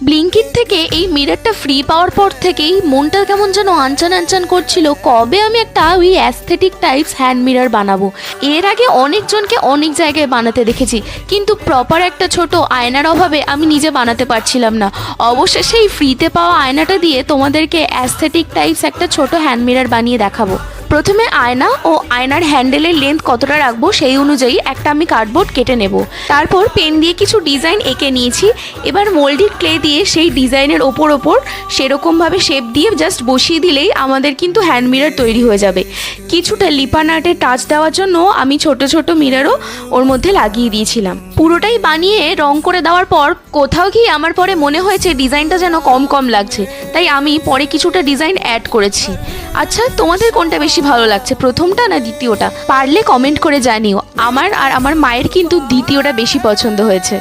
ব্লিঙ্কিট থেকে এই মিররটা ফ্রি পাওয়ার পর থেকেই মনটা কেমন যেন আনচান আনচান করছিল, কবে আমি একটা ওই অ্যাস্থেটিক টাইপস হ্যান্ড মিরর বানাবো। এর আগে অনেকজনকে অনেক জায়গায় বানাতে দেখেছি, কিন্তু প্রপার একটা ছোট আয়নার অভাবে আমি নিজে বানাতে পারছিলাম না। অবশেষে এই ফ্রিতে পাওয়া আয়নাটা দিয়ে তোমাদেরকে অ্যাস্থেটিক টাইপস একটা ছোট হ্যান্ড মিরর বানিয়ে দেখাবো। প্রথমে আয়না ও আয়নার হ্যান্ডেলের লেন্থ কতটা রাখবো সেই অনুযায়ী একটা আমি কার্ডবোর্ড কেটে নেব। তারপর পেন দিয়ে কিছু ডিজাইন এঁকে নিয়েছি। এবার মোল্ডেড ক্লে দিয়ে সেই ডিজাইনের ওপর সেরকমভাবে শেপ দিয়ে জাস্ট বসিয়ে দিলেই আমাদের কিন্তু হ্যান্ড মিরর তৈরি হয়ে যাবে। কিছুটা লিপান আর্টের টাচ দেওয়ার জন্য আমি ছোট ছোট মিররও ওর মধ্যে লাগিয়ে দিয়েছিলাম। পুরোটাই বানিয়ে রং করে দেওয়ার পর কোথাও গিয়ে আমার পরে মনে হয়েছে ডিজাইনটা যেন কম কম লাগছে, তাই আমি পরে কিছুটা ডিজাইন অ্যাড করেছি। আচ্ছা, তোমাদের কোনটা বেশি ভালো লাগছে, প্রথমটা না দ্বিতীয়টা? পারলে কমেন্ট করে জানিও। আমার আর আমার মায়ের কিন্তু দ্বিতীয়টা বেশি পছন্দ হয়েছে।